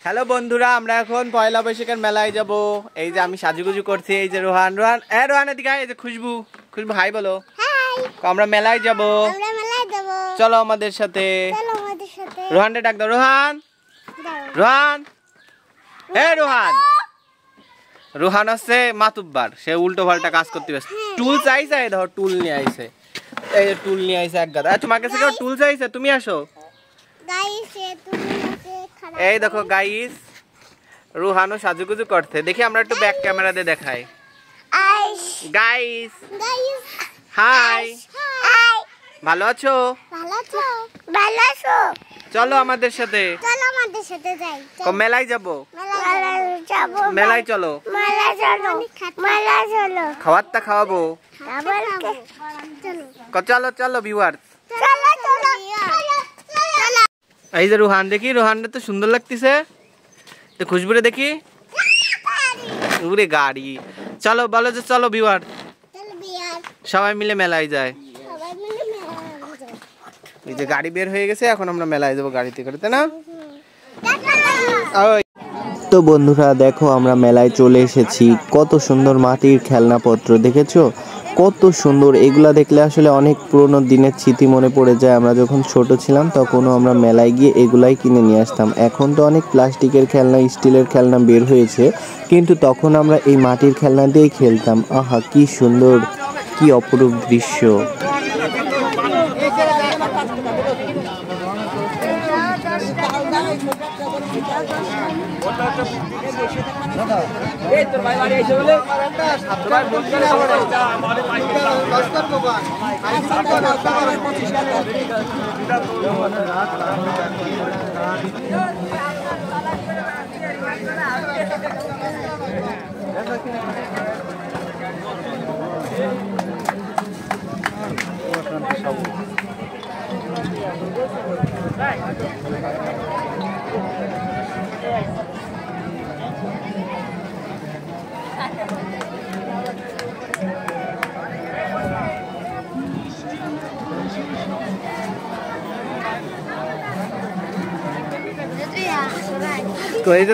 Hello বন্ধুরা, আমরা এখন পয়লা বৈশাখের মেলায় যাব। এই যে আমি সাজুগুজু করছি, এই যে রোহান এদিকে আয়, এই যে খুশবু হাই বলো। আমরা মেলায় যাব, চলো আমাদের সাথে। রোহানকে ডাক দাও, রোহান। রোহান হচ্ছে মাতুব্বার, সে উল্টো পাল্টা কাজ করতে ব্যস্ত। টুল চাইছে, ধর টুল নিয়ে আইছে, এই যে টুল নিয়ে আইছে এক গাদা। তোমার কাছে কেউ টুল চাইছে? তুমি আসো। এই দেখো গাইস, রোহানও সাজুগুজু করতে। দেখি আমরা একটু ব্যাক ক্যামেরা দিয়ে দেখাই। গাইস হাই, ভালো আছো? চলো আমাদের সাথে, মেলায় যাবো। মেলায় চলো, খাওয়ারটা খাওয়াবো। চলো চলো ভিউয়ার্স। এই যে রোহান, দেখি রোহানটা তো সুন্দর লাগতেছে। তো খুশবুরে দেখি, উরে গাড়ি। চলো বলো যে চলো ভিউয়ার, সবাই মিলে মেলায় যায়। এই যে গাড়ি বের হয়ে গেছে, এখন আমরা মেলায় যাবো গাড়িতে করে, তাই না? তো বন্ধুরা দেখো, আমরা মেলায় চলে এসেছি। কত সুন্দর মাটির খেলনাপত্র দেখেছো, কত সুন্দর। এগুলা দেখলে আসলে অনেক পুরোনো দিনের স্মৃতি মনে পড়ে যায়। আমরা যখন ছোট ছিলাম তখনও আমরা মেলায় গিয়ে এগুলাই কিনে নিয়ে আসতাম। এখন তো অনেক প্লাস্টিকের খেলনা, স্টিলের খেলনা বের হয়েছে, কিন্তু তখন আমরা এই মাটির খেলনা দিয়েই খেলতাম। আহা কি সুন্দর, কি অপরূপ দৃশ্য।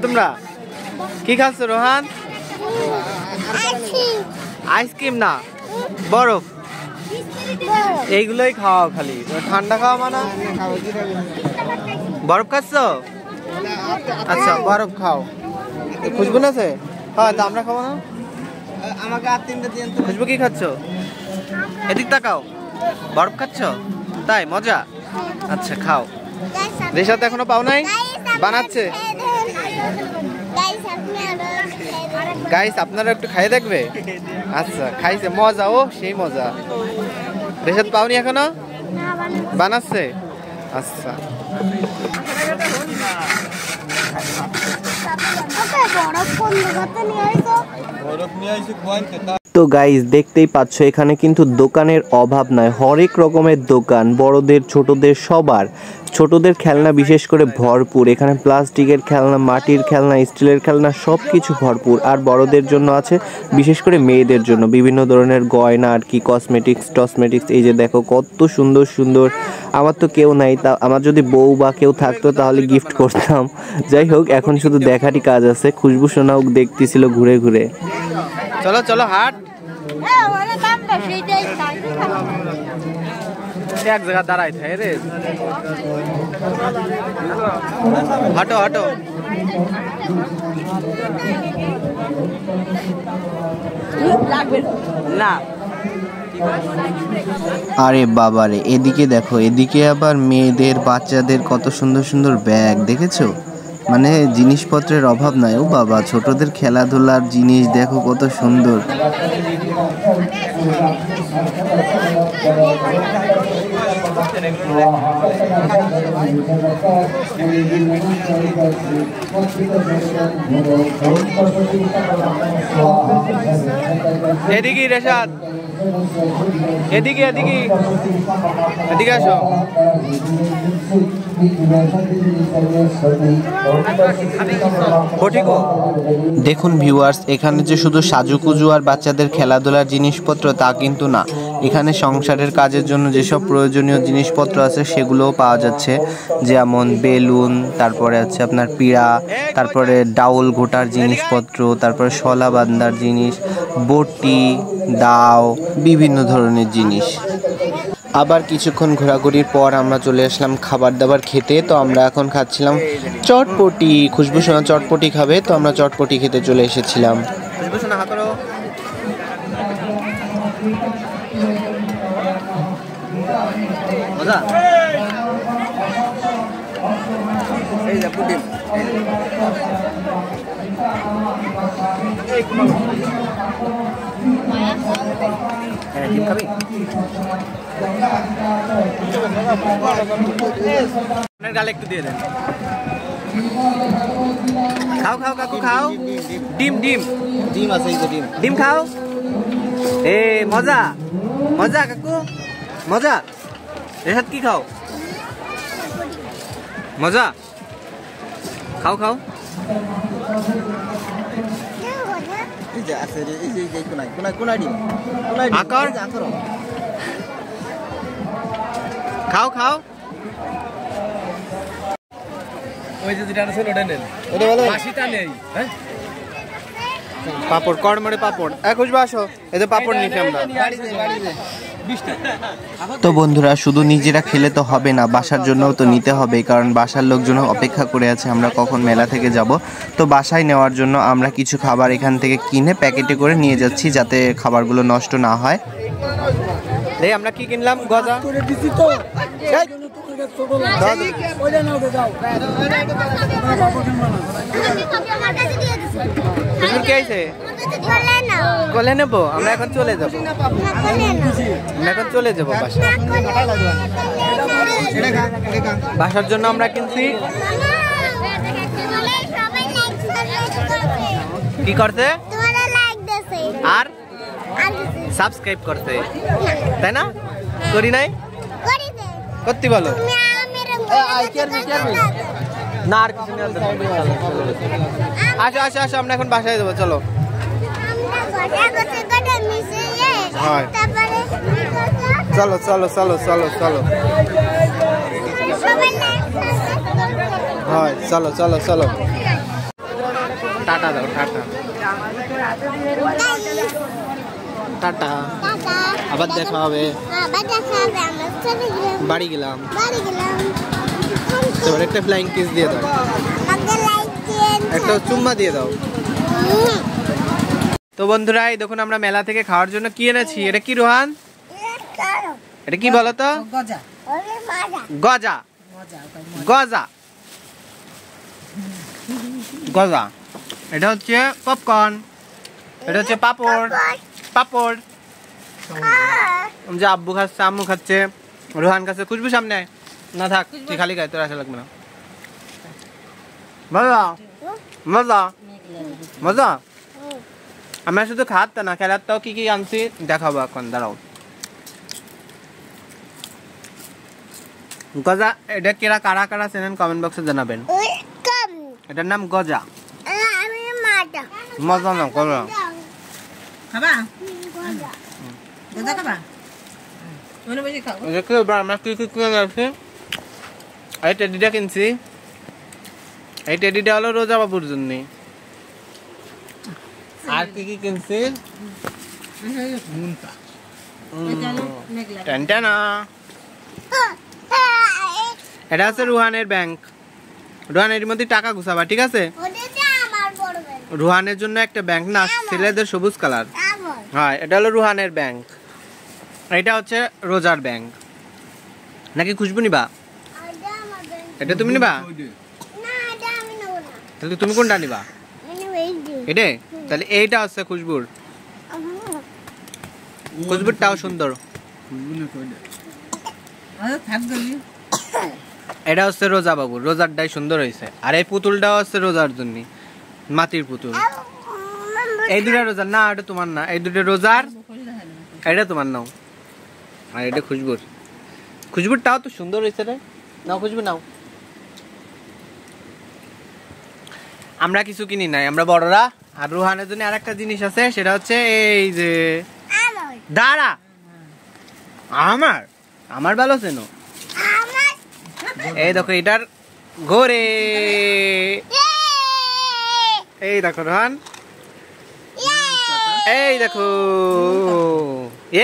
তোমরা কি খাচ্ছ রোহান? আইসক্রিম না, বরফ। এইগুলোই খাওয়া, খালি ঠান্ডা খাওয়া মানা। বরফ খাচ্ছ? আচ্ছা বরফ খাও। খুশবু আছে? হ্যাঁ, তা আমরা খাবো না। আমাকে আর তিনটা দিন। খুশবু কি খাচ্ছ? এদিক তাকাও। বরফ খাচ্ছ? তাই মজা? আচ্ছা খাও। রেশা তো এখনো পাও নাই, বানাচ্ছে। গাইস আপনারা একটু খাইয়ে দেখবে? আচ্ছা খাইছে, মজা। ও সেই মজা। রেশাদ পাওনি এখনো? বানাচ্ছে। আচ্ছা তো গাইস দেখতেই পাচ্ছ, এখানে কিন্তু দোকানের অভাব নাই। হরেক রকমের দোকান, বড়দের ছোটদের সবার। ছোটদের খেলনা বিশেষ করে ভরপুর। এখানে প্লাস্টিকের খেলনা, মাটির খেলনা, স্টিলের খেলনা সব কিছু ভরপুর। আর বড়দের জন্য আছে, বিশেষ করে মেয়েদের জন্য বিভিন্ন ধরনের গয়না আর কি, টসমেটিক্স। এই যে দেখো কত সুন্দর সুন্দর। আমার তো কেউ নাই, তা আমার যদি বউ বা কেউ থাকতো তাহলে গিফট করতাম। যাই হোক, এখন শুধু দেখারই কাজ আছে। খুশবু সোনাও দেখতেছিল ঘুরে ঘুরে। চলো চলো হাট। এক জায়গা দাঁড়াই থাকে রে। হাঁটো হাঁটো। না আরে বাবারে, এদিকে দেখো, এদিকে আবার মেয়েদের, বাচ্চাদের কত সুন্দর সুন্দর ব্যাগ দেখেছো। মানে জিনিসপত্রের অভাব নাই। ও বাবা, ছোটদের খেলাধুলার জিনিস দেখো কত সুন্দর। এদিকে রেশাদ, এদিকে এদিকে এদিকে আসো। দেখুন ভিউয়ার্স, এখানে যে শুধু সাজুকুজু আর বাচ্চাদের খেলাধুলার জিনিসপত্র তা কিন্তু না, এখানে সংসারের কাজের জন্য যেসব প্রয়োজনীয় জিনিসপত্র আছে সেগুলোও পাওয়া যাচ্ছে, যেমন বেলুন, তারপরে আছে আপনার পিড়া, তারপরে ডাউল ঘোটার জিনিসপত্র, তারপরে শলা বান্ধার জিনিস, বটি, দাও, বিভিন্ন ধরনের জিনিস। আবার কিছুক্ষণ ঘোরাঘুরির পর আমরা চলে আসলাম খাবার দাবার খেতে। তো আমরা এখন খাচ্ছিলাম চটপটি। খুশবু সোনা চটপটি খাবে, তো আমরা চটপটি খেতে চলে এসেছিলাম। খুশবু সোনা হাত করো। মজা। এই যে পুডিং। হ্যাঁ, ডিম খাবি? আপনার গালে একটু দিয়ে দেন। খাও খাও কাকু খাও। ডিম ডিম ডিম আছে, এই যে ডিম। ডিম খাও। এ মজা মজা কাকু মজা। রেহাত কি খাও? মজা। খাও খাও। এই যে আছে রে, এই যে কোনায় কোনায় কোনায় ডিম কোনায় ডিম আকার আকার। খাও খাও। ওই যে যেটা আছে ওটা নেন। ওটা বলো মাসিটা নেই। হ্যাঁ পাপড় কড়মড়ে পাপড়। খুশবু আসো, এই যে পাপড় নিতে আমরা। তো বন্ধুরা, শুধু নিজেরা খেলে তো হবে না, বাসার জন্যও তো নিতে হবে, কারণ বাসার লোকজন অপেক্ষা করে আছে আমরা কখন মেলা থেকে যাব। তো বাসায় নেওয়ার জন্য আমরা কিছু খাবার এখান থেকে কিনে প্যাকেটে করে নিয়ে যাচ্ছি, যাতে খাবারগুলো নষ্ট না হয়। এই আমরা কি কিনলাম? গজা। কোলে নেবো? আমরা এখন চলে যাবো, আমরা এখন চলে যাবো বাসায়। বাসার জন্য আমরা কিনছি। কি করতে? আর সাবস্ক্রাইব করতে, তাই না? করি নাই? করতে বলো না। আর কিছু নেই। আসো আসো আসো, আমরা এখন বাসায় যাবো, চলো। চলো চলো চলো চলো চলো। হয় চলো চলো চলো। টাটা দাও, টাটা টাটা। আবার দেখা হবে। বাড়ি গেলাম। তো একটা ফ্লাইং কিস দিয়ে দাও, একটা চুম্মা দিয়ে দাও। তো বন্ধুরা, এই দেখুন আমরা মেলা থেকে খাওয়ার জন্য কি এনেছি। এটা কি রোহান? এটা কি বলো তো? গজা গজা গজা। এটা হচ্ছে পপকর্ন, এটা হচ্ছে পাপড় পাপড়। যে আব্বু খাচ্ছে, আম্মু খাচ্ছে, রোহান খাচ্ছে। খুশবু সামনে না থাক, তুই খালি খাই, তোর আসা লাগবে না। মজা মজা মজা। আমরা শুধু খাওয়াতে না, খেলারটাও কি কি আনছি দেখাবো এখন, দাঁড়াও। গজা, এটা কেরা কারা কারা চেনেন কমেন্ট বক্সে জানাবেন। এটার নাম গজা। মজা না গজা। আমরা কি কি কিনে গেছি? এই টেডিটা কিনছি। এই টেডিটা হলো রোজা বাবুর জন্য। আর কি কি কিনছি? এটা আছে রুহানের ব্যাংক। রুহানের মধ্যে টাকা গুছাবা, ঠিক আছে? রুহানের জন্য একটা ব্যাংক না, ছেলেদের সবুজ কালার। হ্যাঁ, এটা হলো রুহানের ব্যাংক। এটা হচ্ছে রোজার ব্যাংক। নাকি খুশবু নিবা? এটা তুমি নিবা? তাহলে তুমি কোনটা নিবা? এটা? তাহলে এইটা হচ্ছে খুশবুর। খুশবুরটাও সুন্দর। এটা হচ্ছে রোজা বাবুর, রোজারটাই সুন্দর হয়েছে। আর এই পুতুলটাও হচ্ছে রোজার জন্য, মাটির পুতুল। এই দুটা রোজার না, এটা তোমার না, এই দুটো রোজার। এটা তোমার নাও, আর এটা খুশবুর। খুশবুরটাও তো সুন্দর হয়েছে রে, নাও খুশবু নাও। আমরা কিছু কিনি নাই, আমরা বড়রা। আর রুহানের জন্য আর একটা জিনিস আছে, সেটা হচ্ছে এই যে দাঁড়া, আমার আমার ভালো চেনো, এই দেখো এটার ঘোরে, এই দেখো রোহান, এই দেখো,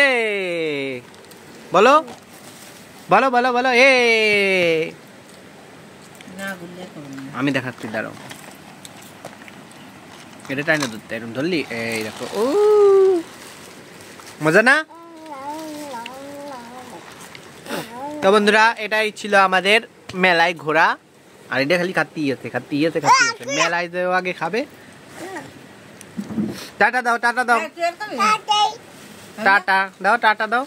এ বলো বলো বলো বলো, এ আমি দেখাচ্ছি, দাঁড়াও। এটা টাই না ধরতে, এরকম ধরলি, এই দেখো, ও মজা না? তো বন্ধুরা, এটাই ছিল আমাদের মেলায় ঘোরা। আর এটা খালি খাতেই আছে, খাতেই আছে, খাতেই আছে। মেলায় যে আগে খাবে। টাটা দাও, টাটা দাও, টাটা দাও, টাটা দাও।